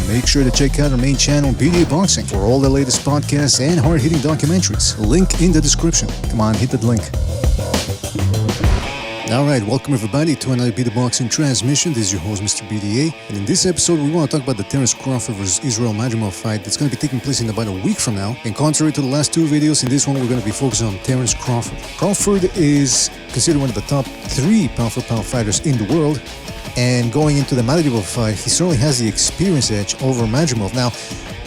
make sure to check out our main channel, BDA Boxing, for all the latest podcasts and hard-hitting documentaries. Link in the description. Come on, hit that link. Alright, welcome everybody to another BDA Boxing transmission. This is your host, Mr. BDA. And in this episode, we want to talk about the Terence Crawford vs. Israel Madrimov fight that's going to be taking place in about a week from now. And contrary to the last two videos, in this one, we're going to be focusing on Terence Crawford. Crawford is considered one of the top 3 pound-for-pound fighters in the world. And going into the Madrimov fight, he certainly has the experience edge over Madrimov. Now,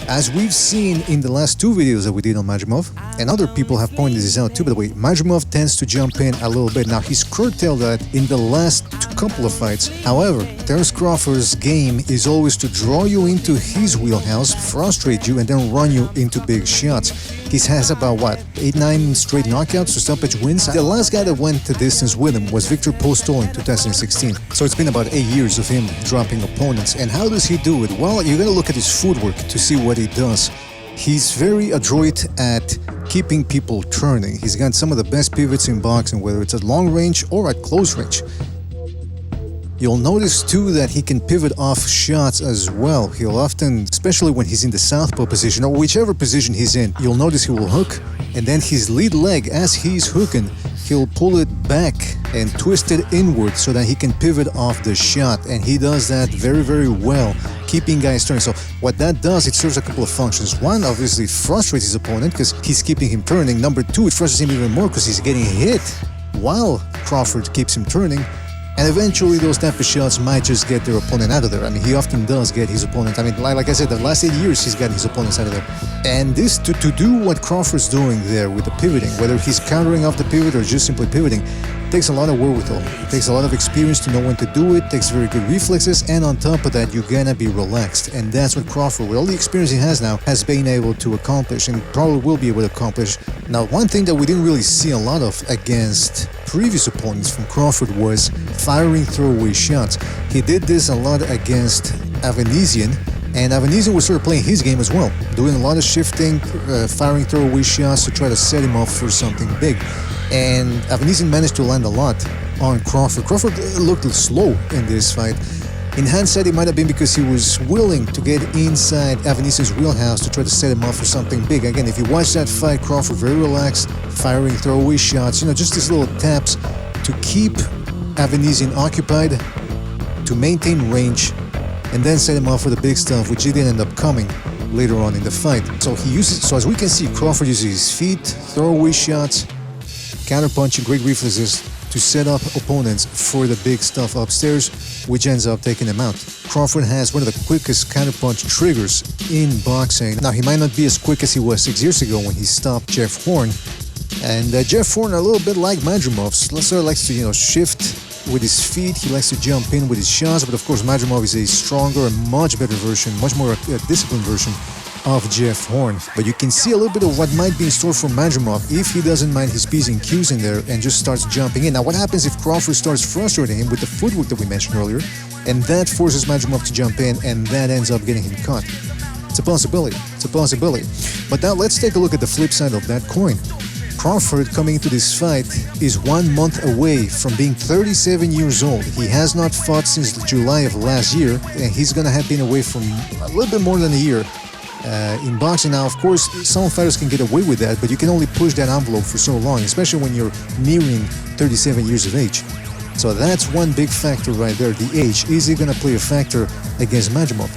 as we've seen in the last 2 videos that we did on Madrimov, and other people have pointed this out too, by the way, Madrimov tends to jump in a little bit. Now, he's curtailed that in the last couple of fights. However, Terence Crawford's game is always to draw you into his wheelhouse, frustrate you, and then run you into big shots. He has about, 8-9 straight knockouts or stoppage wins? The last guy that went the distance with him was Victor Postol in 2016. So it's been about 8 years of him dropping opponents. And how does he do it? Well, you're going to look at his footwork to see what he does. He's very adroit at keeping people turning. He's got some of the best pivots in boxing, whether it's at long range or at close range. You'll notice too that he can pivot off shots as well. He'll often, especially when he's in the southpaw position or whichever position he's in, you'll notice he will hook, and then his lead leg, as he's hooking, he'll pull it back and twist it inward so that he can pivot off the shot. And he does that very, very well, keeping guys turning. So what that does, it serves a couple of functions. One, obviously, it frustrates his opponent because he's keeping him turning. Number 2, it frustrates him even more because he's getting hit while Crawford keeps him turning. And eventually those type of shots might just get their opponent out of there. I mean, he often does get his opponent. I mean, like I said, the last 8 years he's got his opponents out of there. And this, to do what Crawford's doing there with the pivoting, whether he's countering off the pivot or just simply pivoting, takes a lot of wherewithal. It takes a lot of experience to know when to do it, takes very good reflexes, and on top of that, you're gonna be relaxed. And that's what Crawford, with all the experience he has now, has been able to accomplish and probably will be able to accomplish. Now, one thing that we didn't really see a lot of against previous opponents from Crawford was firing throwaway shots. He did this a lot against Avanesian, and Avanesian was sort of playing his game as well, doing a lot of shifting, firing throwaway shots to try to set him up for something big. And Avanesian managed to land a lot on Crawford. Crawford looked slow in this fight. In hindsight, it might have been because he was willing to get inside Avanesian's wheelhouse to try to set him up for something big. Again, if you watch that fight, Crawford very relaxed, firing throwaway shots, just these little taps to keep Avanesian occupied, to maintain range, and then set him up for the big stuff, which he didn't end up coming later on in the fight. So as we can see, Crawford uses his feet, throwaway shots, counterpunching, great reflexes to set up opponents for the big stuff upstairs, which ends up taking them out. Crawford has one of the quickest counterpunch triggers in boxing. Now, he might not be as quick as he was 6 years ago when he stopped Jeff Horn. And Jeff Horn, a little bit like Madrimov, sort of likes to, shift with his feet. He likes to jump in with his shots, but of course Madrimov is a stronger and much better version, much more disciplined version of Jeff Horn. But you can see a little bit of what might be in store for Madrimov if he doesn't mind his P's and Q's in there and just starts jumping in. Now, what happens if Crawford starts frustrating him with the footwork that we mentioned earlier, and that forces Madrimov to jump in, and that ends up getting him caught? It's a possibility. It's a possibility. But now let's take a look at the flip side of that coin. Crawford, coming into this fight, is 1 month away from being 37 years old. He has not fought since July of last year, and he's going to have been away from a little bit more than a year in boxing. Now, of course, some fighters can get away with that, but you can only push that envelope for so long, especially when you're nearing 37 years of age. So that's one big factor right there, the age. Is he going to play a factor against Madrimov?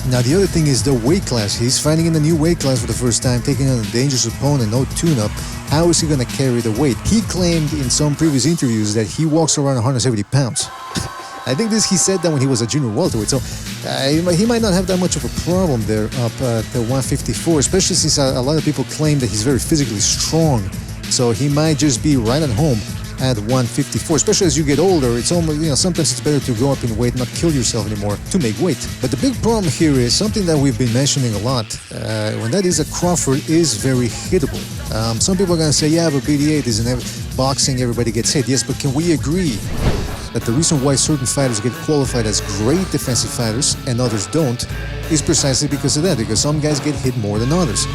Now, the other thing is the weight class. He's fighting in a new weight class for the first time, taking on a dangerous opponent, no tune-up. How is he going to carry the weight? He claimed in some previous interviews that he walks around 170 pounds. I think he said that when he was a junior welterweight, so he might not have that much of a problem there up at 154, especially since a lot of people claim that he's very physically strong. So he might just be right at home at 154, especially as you get older. It's almost, sometimes it's better to go up in weight, not kill yourself anymore to make weight. But the big problem here is something that we've been mentioning a lot, when that is that Crawford is very hittable. Some people are going to say, yeah, but BDA isn't boxing, everybody gets hit. Yes, but can we agree that the reason why certain fighters get qualified as great defensive fighters and others don't is precisely because of that, because some guys get hit more than others.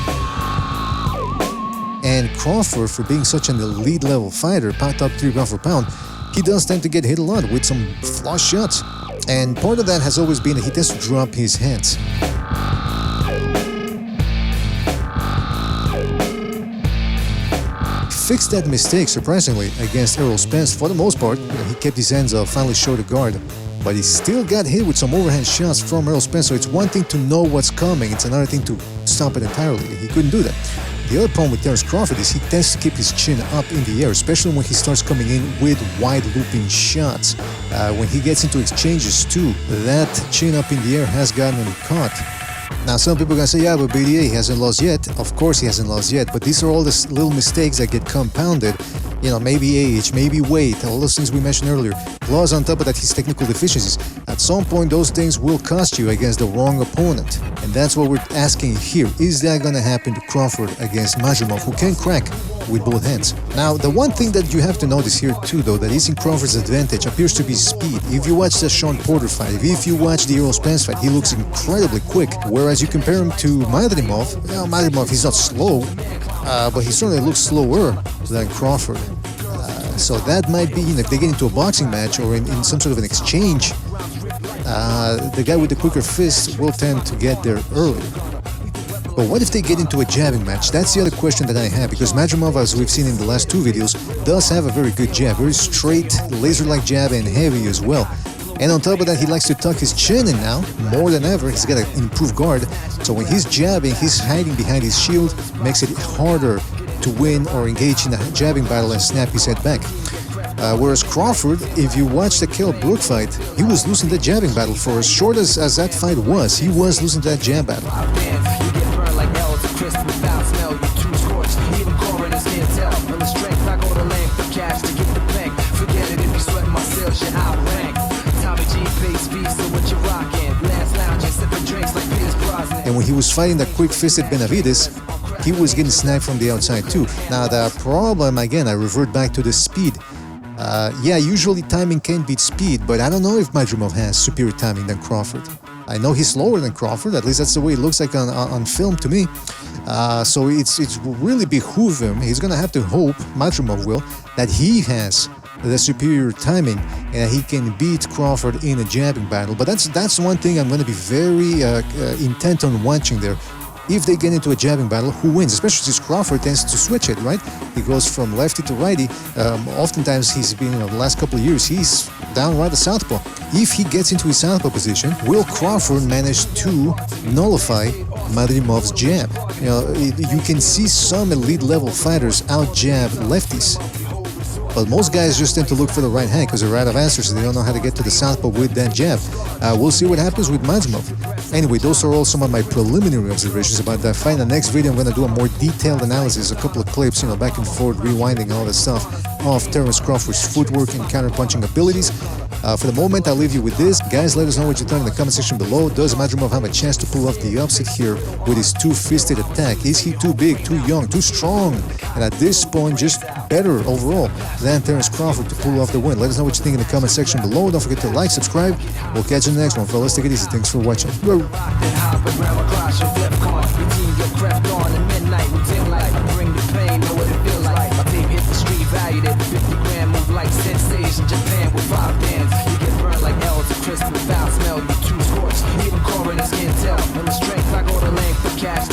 And Crawford, for being such an elite level fighter, top 3 pound for pound, he does tend to get hit a lot with some flush shots. And part of that has always been that he tends to drop his hands. Fixed that mistake, surprisingly, against Errol Spence for the most part. He kept his hands up, finally showed a guard, but he still got hit with some overhand shots from Errol Spence. So it's one thing to know what's coming, it's another thing to stop it entirely. He couldn't do that. The other problem with Terence Crawford is he tends to keep his chin up in the air, especially when he starts coming in with wide looping shots. When he gets into exchanges too, that chin up in the air has gotten him caught. Now, some people are going to say, yeah, but BDA hasn't lost yet. Of course he hasn't lost yet, but these are all the little mistakes that get compounded. You know, maybe age, maybe weight, all those things we mentioned earlier. Plus, on top of that, his technical deficiencies. At some point, those things will cost you against the wrong opponent. And that's what we're asking here. Is that going to happen to Crawford against Madrimov, who can crack with both hands? Now, the one thing that you have to notice here too, though, that is in Crawford's advantage appears to be speed. If you watch the Sean Porter fight, if you watch the Errol Spence fight, he looks incredibly quick. Whereas you compare him to Madrimov, well, Madrimov, he's not slow, but he certainly looks slower than Crawford. So that might be, if they get into a boxing match or in some sort of an exchange, the guy with the quicker fist will tend to get there early. But what if they get into a jabbing match? That's the other question that I have, because Madrimov, as we've seen in the last two videos, does have a very good jab, very straight, laser-like jab and heavy as well. And on top of that, he likes to tuck his chin in now, more than ever. He's got an improved guard. So when he's jabbing, he's hiding behind his shield, makes it harder to win or engage in a jabbing battle and snap his head back. Whereas Crawford, if you watch the Kell Brook fight, he was losing the jabbing battle. For as short as that fight was, he was losing that jab battle. And when he was fighting that quick-fisted Benavides, he was getting sniped from the outside too. Now the problem, again, I revert back to the speed. Yeah, usually timing can beat speed, but I don't know if Madrimov has superior timing than Crawford. I know he's slower than Crawford, at least that's the way it looks like on film to me. So it's really behoove him. He's going to have to hope, Madrimov will, that he has the superior timing and he can beat Crawford in a jabbing battle. But that's one thing I'm going to be very intent on watching there. If they get into a jabbing battle, who wins? Especially since Crawford tends to switch it, right? He goes from lefty to righty. Oftentimes he's been, the last couple of years, he's downright a southpaw. If he gets into his southpaw position, will Crawford manage to nullify Madrimov's jab? You can see some elite level fighters out-jab lefties. But most guys just tend to look for the right hand because they're out of answers and they don't know how to get to the southpaw with that jab. We'll see what happens with Madrimov. Anyway, those are all some of my preliminary observations about that fight. In the next video, I'm going to do a more detailed analysis, a couple of clips, back and forth, rewinding all that stuff of Terence Crawford's footwork and counter-punching abilities. For the moment, I'll leave you with this. Guys, let us know what you thought in the comment section below. Does Madrimov have a chance to pull off the upset here with his two-fisted attack? Is he too big, too young, too strong? And at this point, just better overall than Terence Crawford to pull off the win? Let us know what you think in the comment section below. Don't forget to like, subscribe. We'll catch you in the next one, fellas. Take it easy. Thanks for watching. Valued at 50 grand, move like sensation. Japan with 5 bands. You get burned like L's to crisp without smell. You too scorched, even coroners can't tell. On the strength, I go to length for cash.